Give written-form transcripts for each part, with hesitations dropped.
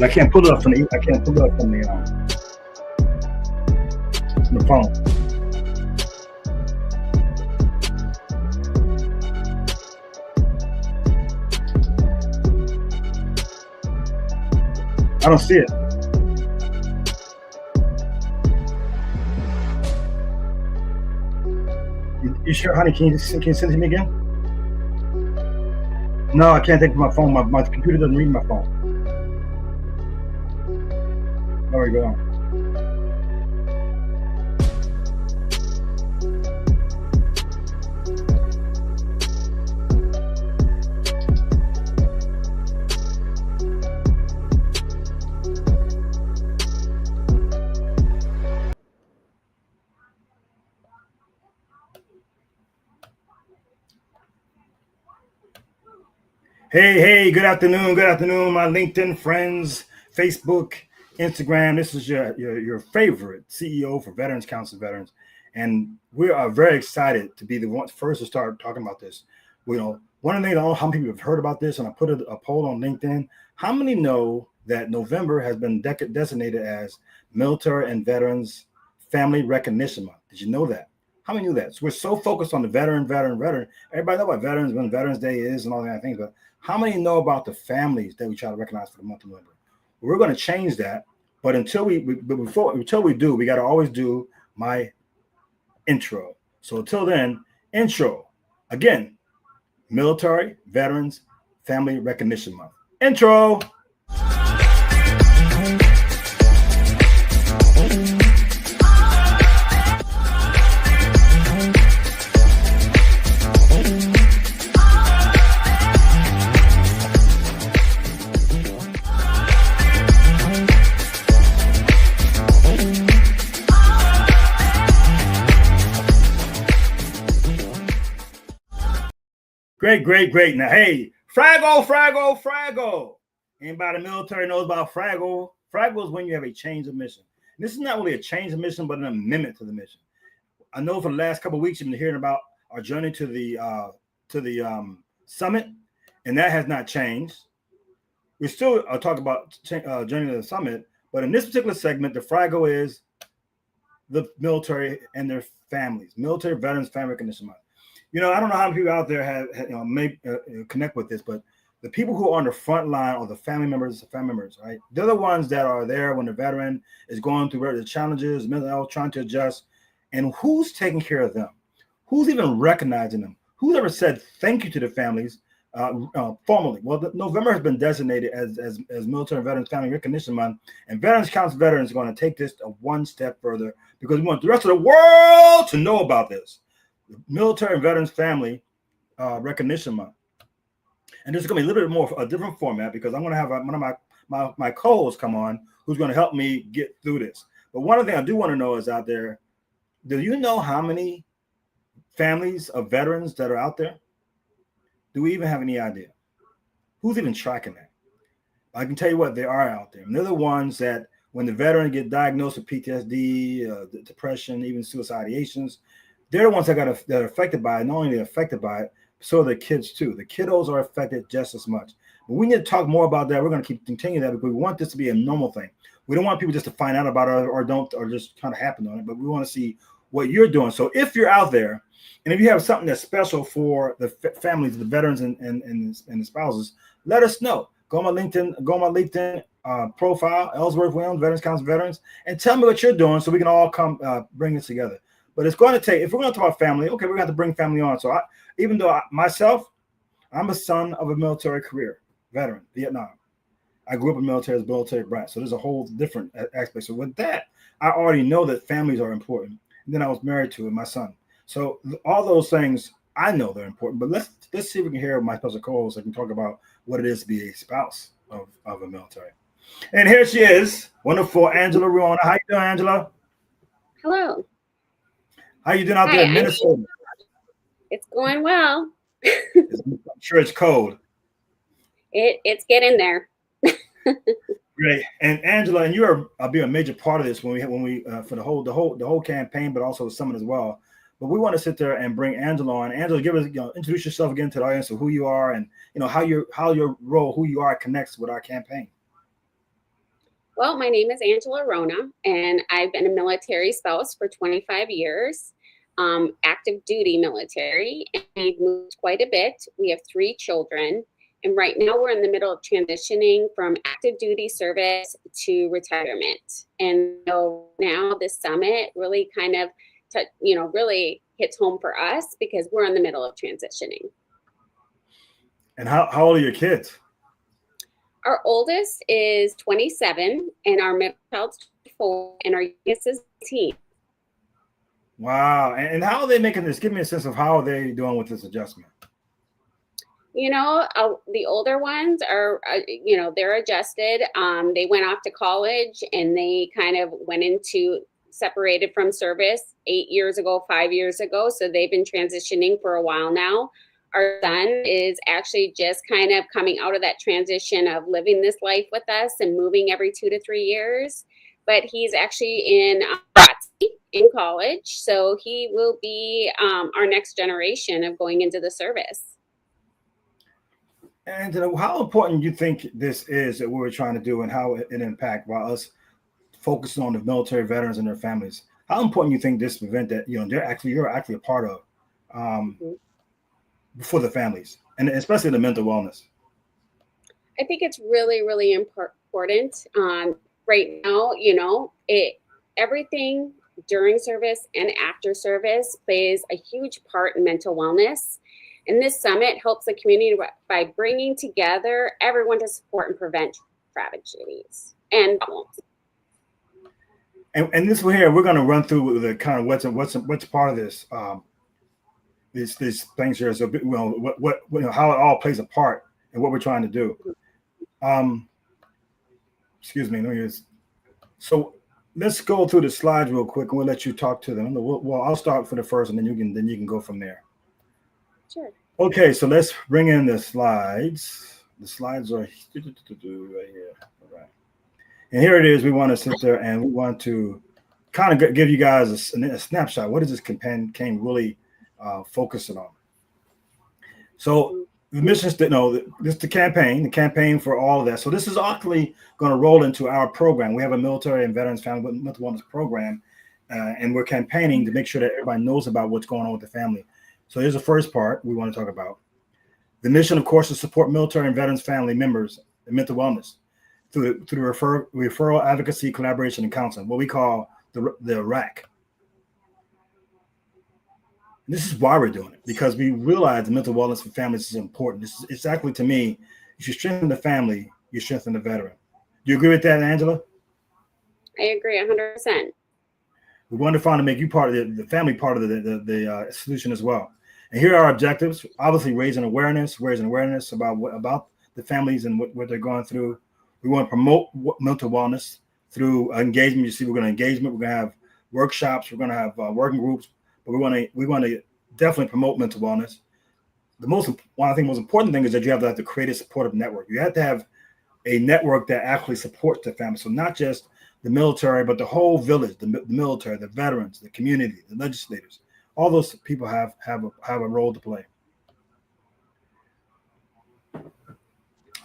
I can't pull it up from the phone. I don't see it. You sure, honey? Can you send it to me again? No, I can't take my phone. My computer doesn't read my phone. There we go. Hey, good afternoon, my LinkedIn friends, Facebook, Instagram. This is your favorite CEO for Veterans Council Veterans, and we are very excited to be the one first to start talking about this. One of the things, I don't know how many people have heard about this, and I put a poll on LinkedIn. How many know that November has been designated as Military and Veterans Family Recognition Month? Did you know that? How many knew that? So we're so focused on the veteran. Everybody know what veterans, when Veterans Day is and all that things, but how many know about the families that we try to recognize for the month of November? We're going to change that, but until we do, we got to always do my intro. So until then, intro again. Military Veterans Family Recognition Month. Intro. Great. Now, hey, Fraggle. Anybody in the military knows about Fraggle. Fraggle is when you have a change of mission. And this is not really a change of mission, but an amendment to the mission. I know for the last couple of weeks you've been hearing about our journey to the summit, and that has not changed. We still talk about journey to the summit, but in this particular segment, the Fraggle is the military and their families, Military Veterans Family Recognition Month. I don't know how many people out there have may connect with this, but the people who are on the front line are the family members, right? They're the ones that are there when the veteran is going through the challenges, mental health, trying to adjust. And who's taking care of them? Who's even recognizing them? Who's ever said thank you to the families formally? Well, November has been designated as Military and Veterans Family Recognition Month, and Veterans Council Veterans are going to take this one step further because we want the rest of the world to know about this. Military and Veterans Family Recognition Month. And this is going to be a little bit more a different format because I'm going to have one of my co-hosts come on who's going to help me get through this. But one of the things I do want to know is out there, do you know how many families of veterans that are out there? Do we even have any idea? Who's even tracking that? I can tell you what, they are out there. And they're the ones that when the veteran get diagnosed with PTSD, depression, even suicidations, they're the ones that are affected by it. Not only are they affected by it, so are the kids too. The kiddos are affected just as much. But we need to talk more about that. We're going to continue that because we want this to be a normal thing. We don't want people just to find out about it or just kind of happen on it, but we want to see what you're doing. So if you're out there and if you have something that's special for the families, the veterans and the spouses, let us know. Go on my LinkedIn profile, Ellsworth Williams, Veterans Council Veterans, and tell me what you're doing so we can all come bring this together. But it's going to take, if we're going to talk about family, okay, we're going to have to bring family on. So even though myself, I'm a son of a military career veteran, Vietnam. I grew up in military as a military brat, so there's a whole different aspect. So with that, I already know that families are important. And then I was married to my son, so all those things I know they're important. But let's see if we can hear my special co-host and talk about what it is to be a spouse of a military. And here she is, wonderful Angela Ruona. How you doing, Angela? Hello. How you doing out there Hi, in Minnesota? it's going well. I'm sure it's cold. It's getting there. Great. And Angela, and you're be a major part of this when we for the whole campaign, but also the summit as well. But we want to sit there and bring Angela on. Angela, give us introduce yourself again to the audience of who you are and how your role, who you are, connects with our campaign. Well, my name is Angela Rona, and I've been a military spouse for 25 years, active duty military, and we've moved quite a bit. We have 3 children, and right now we're in the middle of transitioning from active duty service to retirement. And so now this summit really kind of, really hits home for us because we're in the middle of transitioning. And how old are your kids? Our oldest is 27, and our middle child's 24, and our youngest is 18. Wow. And how are they making this? Give me a sense of how are they doing with this adjustment. The older ones are, they're adjusted. They went off to college, and they kind of went into separated from service 8 years ago, 5 years ago. So they've been transitioning for a while now. Our son is actually just kind of coming out of that transition of living this life with us and moving every 2 to 3 years. But he's actually in college. So he will be our next generation of going into the service. And how important do you think this is that we're trying to do and how it impact while us focusing on the military veterans and their families? How important do you think this event that you're actually a part of for the families and especially the mental wellness? I think it's really, really important. Right now, everything during service and after service plays a huge part in mental wellness. And this summit helps the community by bringing together everyone to support and prevent tragedies and problems. And this one here, we're going to run through the kind of what's part of this. These things here, so how it all plays a part and what we're trying to do. Excuse me. So let's go through the slides real quick, and we'll let you talk to them. Well, I'll start for the first, and then you can go from there. Sure. Okay, so let's bring in the slides. The slides are right here. All right. And here it is. We want to sit there and we want to kind of give you guys a snapshot. What is this campaign really focusing on? So the mission, this is the campaign for all of that. So this is actually going to roll into our program. We have a military and veterans family mental wellness program, and we're campaigning to make sure that everybody knows about what's going on with the family. So here's the first part we want to talk about. The mission, of course, is to support military and veterans family members in mental wellness through the referral, advocacy, collaboration, and counseling, what we call the RAC. And this is why we're doing it, because we realize the mental wellness for families is important. It's actually, to me, if you strengthen the family, you strengthen the veteran. Do you agree with that, Angela? I agree 100%. We want to find to make you part of the family part of the solution as well. And here are our objectives. Obviously, raising awareness about the families and what they're going through. We want to promote mental wellness through engagement. You see, we're going to engagement. We're going to have workshops. We're going to have working groups. But we want to definitely promote mental wellness. One of the most important thing is that you have to have to create a supportive network. You have to have a network that actually supports the family. So not just the military, but the whole village, the military, the veterans, the community, the legislators. All those people have a role to play.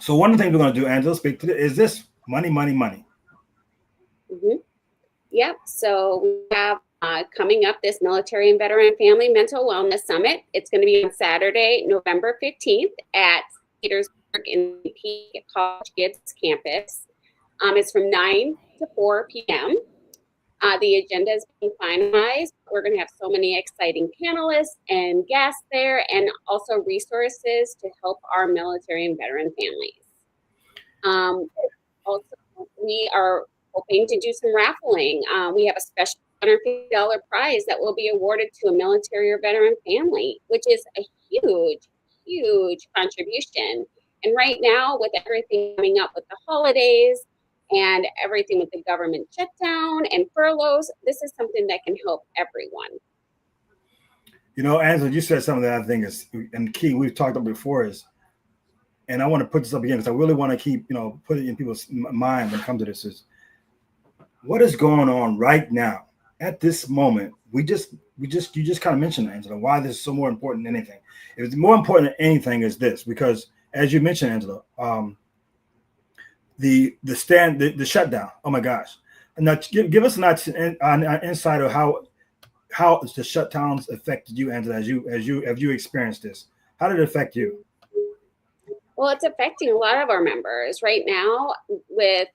So one of the things we're going to do, Angela, speak to is this money. Mm-hmm. Yep. So we have coming up this Military and Veteran Family Mental Wellness Summit. It's going to be on Saturday, November 15th at Petersburg in the College Kids campus. It's from 9 to 4 p.m. The agenda is being finalized. We're going to have so many exciting panelists and guests there, and also resources to help our military and veteran families. Also, we are hoping to do some raffling. We have a special $150 prize that will be awarded to a military or veteran family, which is a huge contribution. And right now, with everything coming up with the holidays and everything with the government shutdown and furloughs, this is something that can help everyone. You know, Angela, you said something that I think is and key. We've talked about before is, and I want to put this up again because I really want to keep, put it in people's mind when it comes to this, is what is going on right now at this moment. You just kind of mentioned, Angela, why this is so more important than anything. It's more important than anything is this, because as you mentioned, Angela, the shutdown. Oh my gosh! Now give us an insight of how the shutdowns affected you, Angela, as you experienced this. How did it affect you? Well, it's affecting a lot of our members right now. We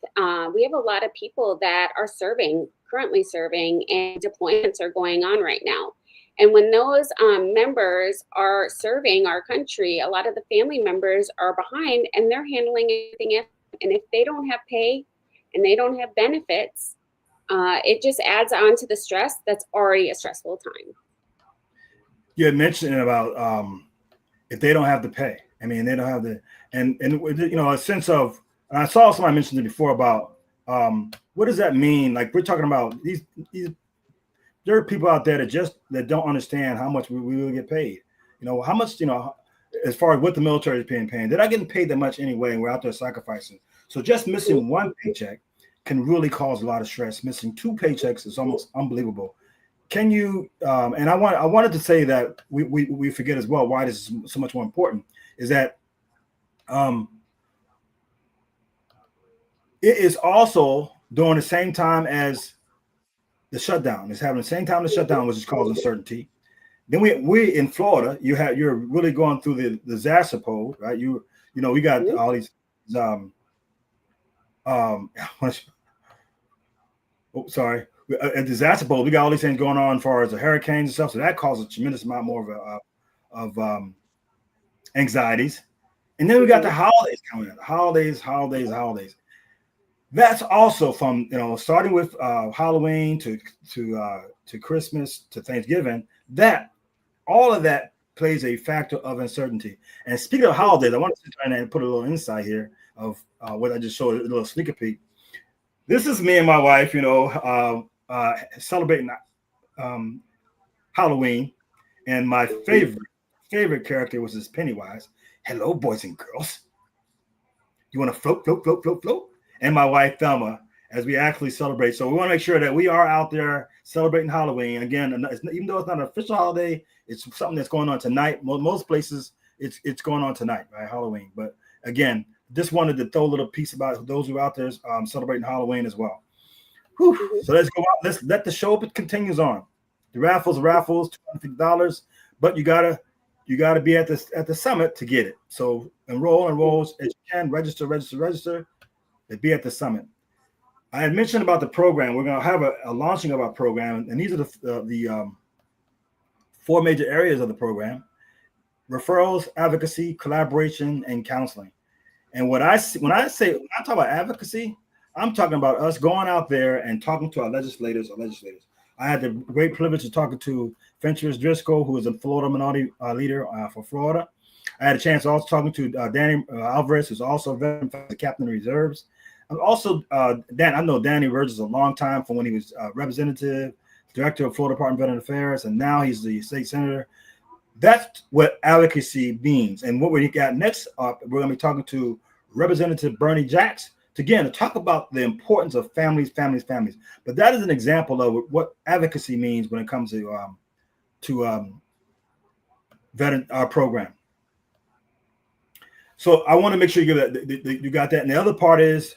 have a lot of people that are currently serving, and deployments are going on right now. And when those members are serving our country, a lot of the family members are behind, and they're handling everything. And if they don't have pay and they don't have benefits, it just adds on to the stress that's already a stressful time. You had mentioned about if they don't have the pay. I mean, they don't have the and a sense of. And I saw somebody mention it before about what does that mean? Like, we're talking about these. There are people out there that don't understand how much we really get paid. How much, as far as what the military is paying. They're not getting paid that much anyway, and we're out there sacrificing. So just missing one paycheck can really cause a lot of stress. Missing two paychecks is almost unbelievable. Can you? And I wanted to say that we forget as well why this is so much more important is that it is also during the same time as the shutdown. It's happening the same time the shutdown, which is causing uncertainty. Then we in Florida, you're really going through the disaster pole, right? We got all these a disaster pole. We got all these things going on as far as the hurricanes and stuff. So that causes a tremendous amount more of anxieties. And then we got the holidays coming in. Holidays. That's also from starting with Halloween to Christmas to Thanksgiving. That all of that plays a factor of uncertainty. And speaking of holidays, I want to try and put a little insight here of what I just showed, a little sneak peek. This is me and my wife, celebrating Halloween, and my favorite character was this Pennywise. Hello, boys and girls. You want to float? And my wife Thelma, as we actually celebrate. So we want to make sure that we are out there celebrating Halloween. Again, even though it's not an official holiday, it's something that's going on tonight. Most places, it's going on tonight, right? Halloween. But again, just wanted to throw a little piece about those who are out there celebrating Halloween as well. Whew. So let's go out. Let's let the show continues on. The raffles, $250, but you gotta be at the summit to get it. So enroll as you can. Register. Be at the summit. I had mentioned about the program. We're going to have a launching of our program, and these are the four major areas of the program: referrals, advocacy, collaboration, and counseling. And when I talk about advocacy, I'm talking about us going out there and talking to our legislators. I had the great privilege of talking to Fentress Driscoll, who is a Florida minority leader for Florida. I had a chance also talking to Danny Alvarez, who's also a veteran, the captain of reserves. And also, I know Danny Burgess a long time from when he was representative, director of Florida Department of Veteran Affairs, and now he's the state senator. That's what advocacy means. And what we got next up, we're going to be talking to Representative Bernie Jacks to talk about the importance of families. But that is an example of what advocacy means when it comes to veteran our program. So I want to make sure you got that. And the other part is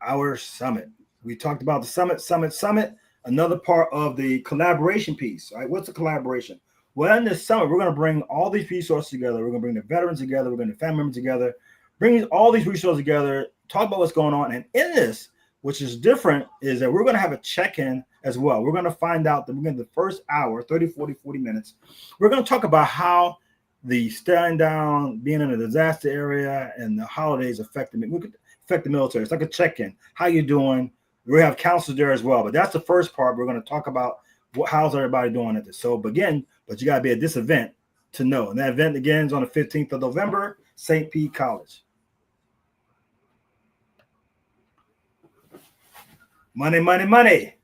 our summit. We talked about the summit. Another part of the collaboration piece, right? What's a collaboration? Well, in this summit, we're going to bring all these resources together. We're going to bring the veterans together. We're going to bring the family members together, bring all these resources together, talk about what's going on. And in this, which is different, is that we're going to have a check-in as well. We're going to find out that we're going to the first hour, 30, 40 minutes. We're going to talk about how the staying down, being in a disaster area, and the holidays affect the military. It's like a check-in. How you doing? We have counselors there as well. But that's the first part. We're going to talk about how's everybody doing at this. So begin, but you got to be at this event to know. And that event begins on the 15th of November, St. Pete College. Money, money, money.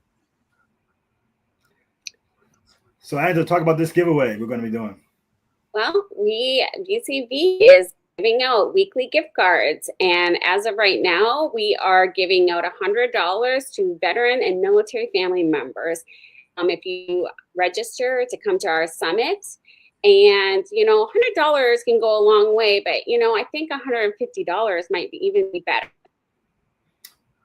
So I had to talk about this giveaway we're going to be doing. Well, VCV is giving out weekly gift cards. And as of right now, we are giving out $100 to veteran and military family members. If you register to come to our summit, and, $100 can go a long way, but, I think $150 might even be better.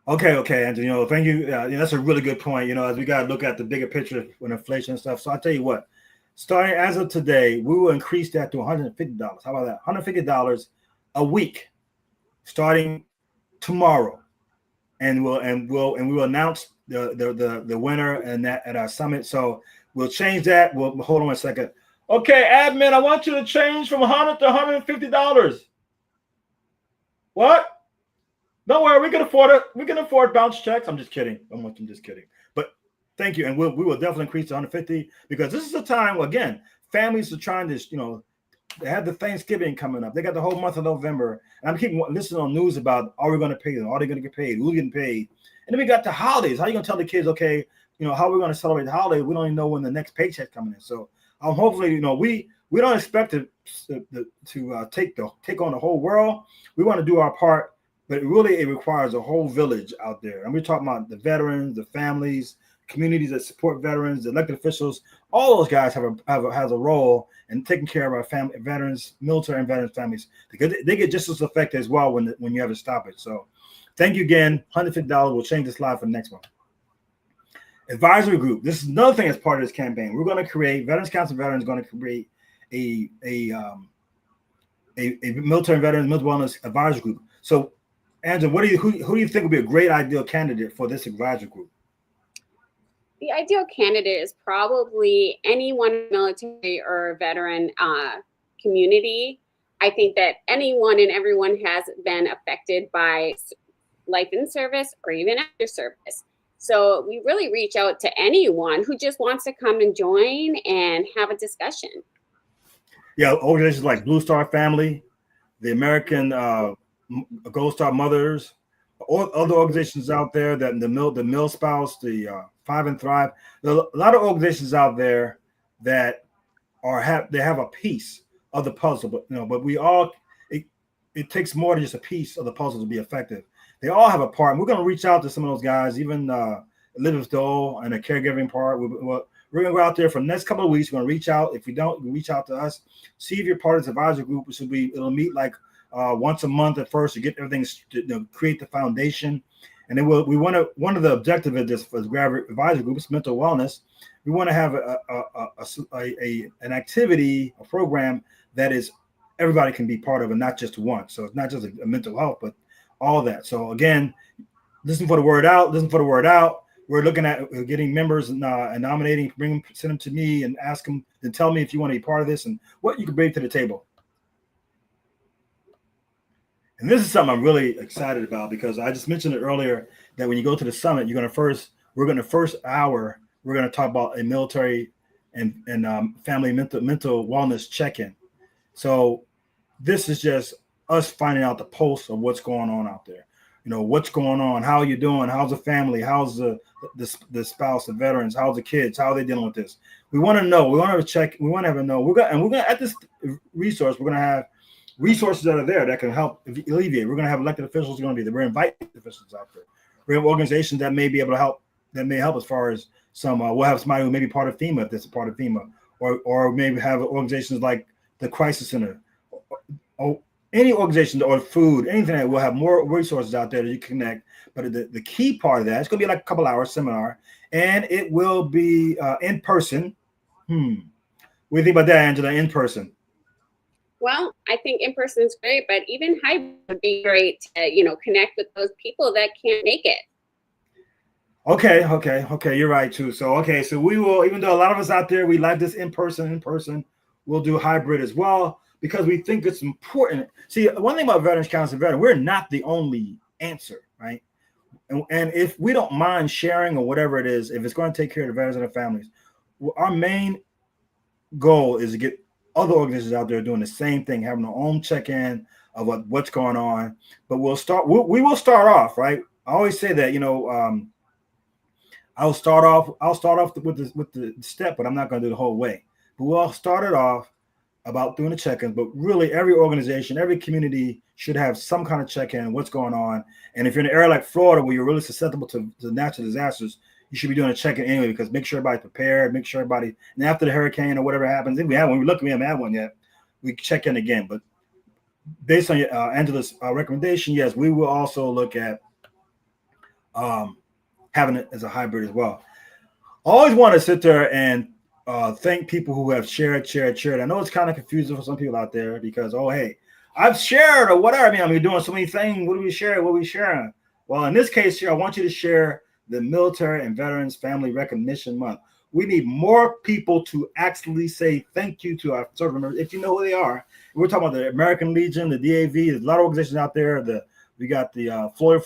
Okay, Andrew, thank you. That's a really good point, as we got to look at the bigger picture with inflation and stuff. So I'll tell you what, starting as of today, we will increase that to $150. How about that? $150 a week, starting tomorrow. And we will announce the winner and that at our summit. So we'll change that. We'll hold on a second. Okay, admin, I want you to change from $100 to $150. What? Don't worry, we can afford it. We can afford bounce checks. I'm just kidding. I'm just kidding. But thank you, and we will definitely increase to 150 because this is the time. Again, families are trying to, they have the Thanksgiving coming up. They got the whole month of November, and I'm keeping listening on news about are we going to pay them? Are they going to get paid? Who's getting paid? And then we got the holidays. How are you going to tell the kids, okay, how are we going to celebrate the holiday? We don't even know when the next paycheck's coming in. So hopefully, we don't expect to take on the whole world. We want to do our part. But really, it requires a whole village out there. And we're talking about the veterans, the families, communities that support veterans, the elected officials. All those guys have a role in taking care of our family, veterans, military and veterans families. Because they get just as affected as well when you have to stop it. So thank you again. $150 will change this live for the next one. Advisory group. This is another thing as part of this campaign. We're going to create, Veterans Council of Veterans is going to create a military and veterans mental wellness advisory group. So Angela, who do you think would be a great ideal candidate for this advisory group? The ideal candidate is probably anyone military or veteran community. I think that anyone and everyone has been affected by life in service or even after service. So we really reach out to anyone who just wants to come and join and have a discussion. Yeah, organizations like Blue Star Family, the American Gold Star Mothers, or other organizations out there that the Mill Spouse, the Five and Thrive. There are a lot of organizations out there that have a piece of the puzzle, but we all it takes more than just a piece of the puzzle to be effective. They all have a part. And we're going to reach out to some of those guys, even Elizabeth Dole and the caregiving part. We're going to go out there for the next couple of weeks. We're going to reach out. If we don't, reach out to us. See if you're part of this advisory group. It'll meet like once a month at first to get everything, create the foundation. And then one of the objectives of this advisory group is mental wellness. We want to have an activity, a program that is everybody can be part of, and not just one. So it's not just a mental health, but all of that. So again, listen for the word out. We're looking at getting members and nominating, send them to me and ask them to tell me if you want to be part of this and what you can bring to the table. And this is something I'm really excited about because I just mentioned it earlier that when you go to the summit, we're going to first hour, we're going to talk about a military and family mental wellness check-in. So this is just us finding out the pulse of what's going on out there. What's going on, how are you doing, how's the family, how's the spouse, the veterans, how's the kids, how are they dealing with this? We want to know, we want to check, we want to have a know. We're going to at this resource, we're going to have resources that are there that can help alleviate. We're going to have elected officials going to be there. We're inviting officials out there. We have organizations that may be able to help, that may help as far as some, we'll have somebody who may be part of FEMA if that's a part of FEMA, or maybe have organizations like the Crisis Center, or any organization or food, anything that will have more resources out there that you connect. But the key part of that, it's going to be like a couple hours seminar, and it will be in person. What do you think about that, Angela, in person? Well, I think in person is great, but even hybrid would be great to, connect with those people that can't make it. Okay. You're right too. So we will, even though a lot of us out there, we like this in person, we'll do hybrid as well because we think it's important. See, one thing about Veterans Council Veteran, we're not the only answer, right? And if we don't mind sharing or whatever it is, if it's going to take care of the veterans and their families, our main goal is to get other organizations out there doing the same thing, having their own check-in of what's going on. But we will start off, right? I always say that, I'll start off with the step, but I'm not going to do the whole way. But we'll start it off about doing the check-ins, but really every organization, every community should have some kind of check-in, what's going on. And if you're in an area like Florida where you're really susceptible to natural disasters, you should be doing a check-in anyway, because make sure everybody's prepared, make sure everybody, and after the hurricane or whatever happens, if we have one, we haven't had one yet, we check in again. But based on Angela's recommendation, yes, we will also look at having it as a hybrid as well. I always want to sit there and thank people who have shared. I know it's kind of confusing for some people out there because, oh, hey, I've shared or whatever. I mean, we're doing so many things. What are we sharing? What are we sharing? Well, in this case here, I want you to share the Military and Veterans Family Recognition Month. We need more people to actually say thank you to our service members, if you know who they are. We're talking about the American Legion, the DAV. There's a lot of organizations out there. We got the Florida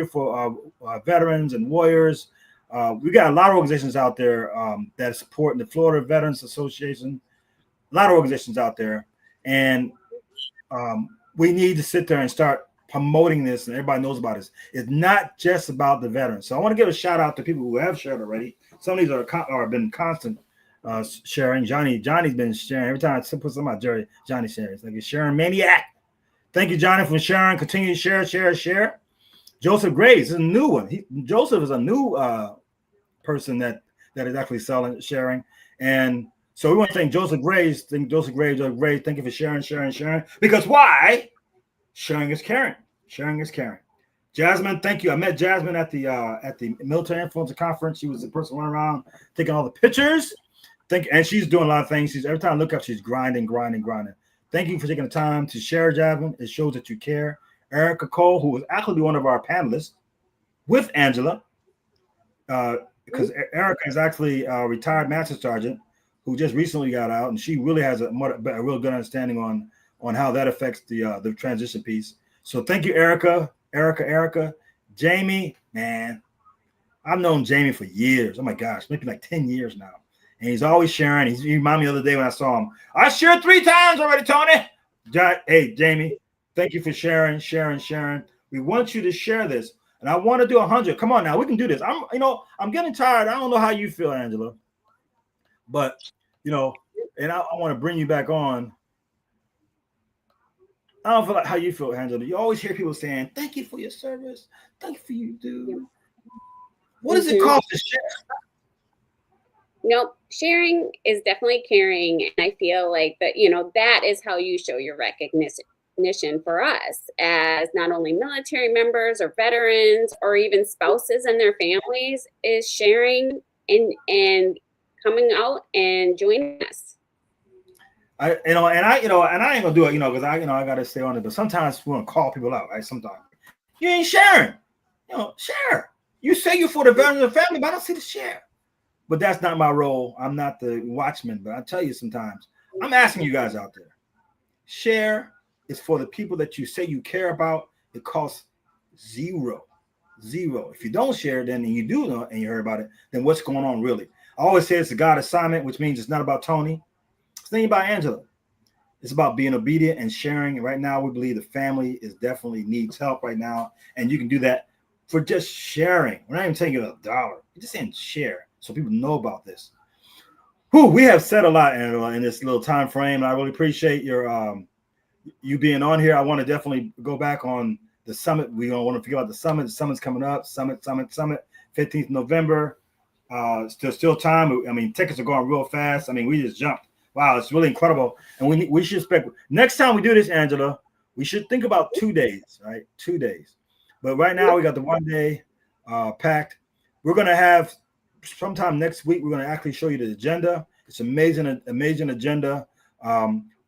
for Veterans and Warriors. We got a lot of organizations out there that support the Florida Veterans Association. A lot of organizations out there, and we need to sit there and start promoting this, and everybody knows about this. It's not just about the veterans. So I want to give a shout out to people who have shared already. Some of these are been constant sharing. Johnny's been sharing every time I put something out. Johnny shares like a sharing maniac. Thank you, Johnny, for sharing. Continue to share. Joseph Graves is a new one. Joseph is a new person that is actually sharing. And so we want to thank Joseph Graves. Thank you for sharing. Because why? Sharing is caring. Jasmine, thank you. I met Jasmine at the Military Influencer Conference. She was the person running around taking all the pictures. And she's doing a lot of things. Every time I look up, she's grinding. Thank you for taking the time to share, Jasmine. It shows that you care. Erica Cole, who was actually one of our panelists with Angela, because Erica is actually a retired master sergeant who just recently got out, and she really has a real good understanding on how that affects the transition piece. So thank you, Erica. Jamie, man, I've known Jamie for years. Oh my gosh, maybe like 10 years now. And he's always sharing. He reminded me the other day when I saw him. I shared 3 times already, Tony. Hey, Jamie, thank you for sharing. We want you to share this. And I want to do 100. Come on now, we can do this. I'm getting tired. I don't know how you feel, Angela. But, and I want to bring you back on. I don't feel like how you feel, Angela. You always hear people saying, thank you for your service. Thank you for you, dude. What does it cost to share? Nope. Sharing is definitely caring. And I feel like that, that is how you show your recognition for us as not only military members or veterans or even spouses and their families, is sharing and coming out and joining us. I ain't gonna do it, because I gotta stay on it. But sometimes we want to call people out, right? Sometimes you ain't sharing, share. You say you're for the veterans and family, but I don't see the share. But that's not my role. I'm not the watchman. But I tell you, sometimes I'm asking you guys out there, share is for the people that you say you care about. It costs zero. If you don't share, then and you do know and you heard about it, then what's going on really? I always say it's a God assignment, which means it's not about Tony. It's not about Angela. It's about being obedient and sharing. And right now, we believe the family definitely needs help right now. And you can do that for just sharing. We're not even taking $1. We're just saying share so people know about this. We have said a lot, Angela, in this little time frame. And I really appreciate your you being on here. I want to definitely go back on the summit. We don't want to forget about the summit. The summit's coming up. Summit, 15th November. Still time. I mean, tickets are going real fast. I mean, we just jumped. Wow, it's really incredible. And we should expect next time we do this, Angela, we should think about 2 days, right? 2 days. But right now we got the 1 day packed. We're gonna have sometime next week. We're gonna actually show you the agenda. It's amazing agenda.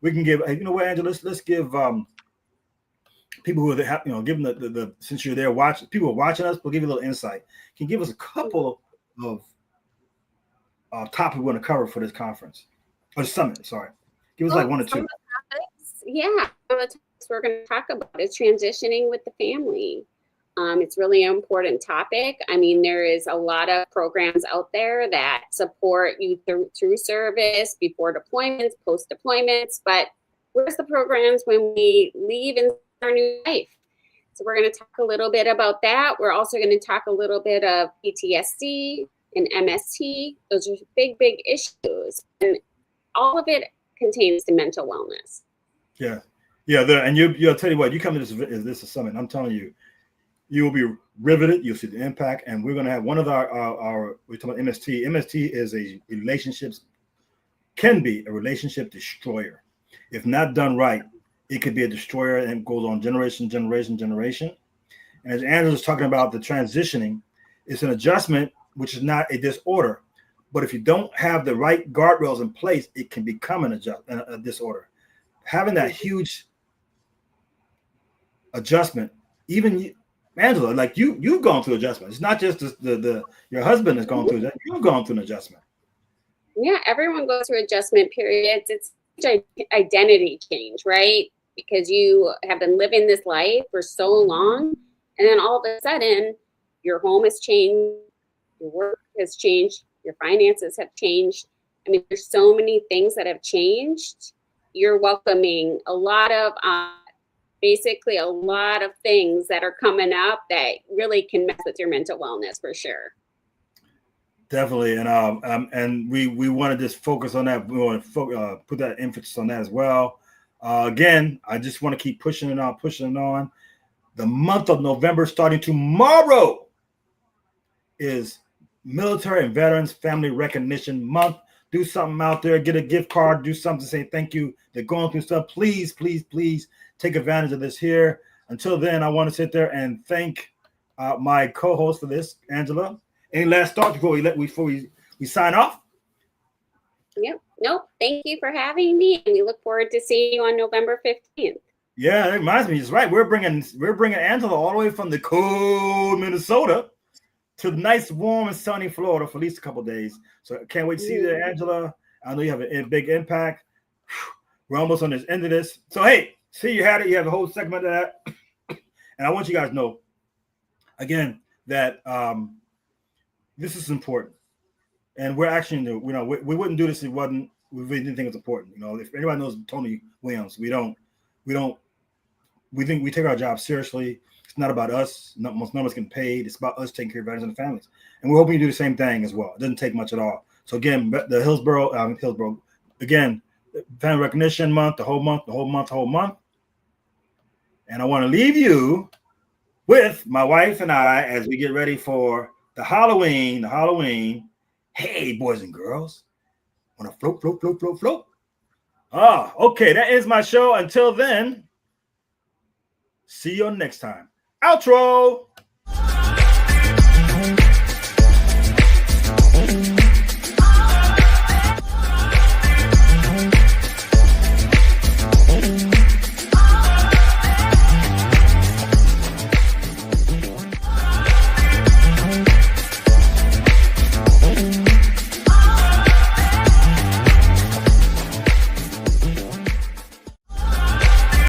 We can give, what, Angela? Let's give people who are, give them the since you're there watching, people who are watching us, we'll give you a little insight. Can you give us a couple of topics we want to cover for this conference or summit? Sorry, give us like one or two. Yeah, some of the topics we're going to talk about is transitioning with the family. It's really an important topic. I mean, there is a lot of programs out there that support you through service, before deployments, post deployments, but where's the programs when we leave and start our new life? So we're going to talk a little bit about that. We're also going to talk a little bit of PTSD and MST. Those are big, big issues. And all of it contains the mental wellness. Yeah. Yeah. And I'll tell you what, you come to this summit, I'm telling you, you will be riveted. You'll see the impact. And we're going to have one of our we're talking about MST. MST is can be a relationship destroyer. If not done right, it could be a destroyer and goes on generation. And as Angela's talking about the transitioning, it's an adjustment, which is not a disorder. But if you don't have the right guardrails in place, it can become a disorder. Having that huge adjustment, even Angela, like you've gone through adjustment. It's not just your husband has gone through that. You've gone through an adjustment. Yeah, everyone goes through adjustment periods. It's such an identity change, right? Because you have been living this life for so long, and then all of a sudden, your home has changed, your work has changed, your finances have changed. I mean, there's so many things that have changed. You're welcoming a lot of basically a lot of things that are coming up that really can mess with your mental wellness for sure. Definitely, and we want to just focus on that. We want to put that emphasis on that as well. Again, I just want to keep pushing it on. The month of November, starting tomorrow, is Military and Veterans Family Recognition Month. Do something out there, get a gift card, do something to say thank you. They're going through stuff. Please, please, please take advantage of this here. Until then, I want to sit there and thank my co-host for this, Angela. Any last thoughts before we sign off? Yep. Nope. Thank you for having me, and we look forward to seeing you on November 15th. Yeah, it reminds me. It's right. We're bringing Angela all the way from the cold Minnesota to the nice, warm, and sunny Florida for at least a couple of days. So I can't wait to see you there, Angela. I know you have a big impact. We're almost on this end of this. So, hey, see, you had it. You have the whole segment of that. And I want you guys to know, again, that this is important. And we're actually, we wouldn't do this if we didn't think it was important. If anybody knows Tony Williams, we think we take our job seriously. It's not about us. Most numbers getting paid. It's about us taking care of veterans and the families. And we're hoping you do the same thing as well. It doesn't take much at all. So again, the Hillsborough, again, Family Recognition Month, the whole month. And I want to leave you with my wife and I as we get ready for the Halloween. Hey, boys and girls, want to float, float, float, float, float. Okay, that is my show. Until then, see you next time. Outro.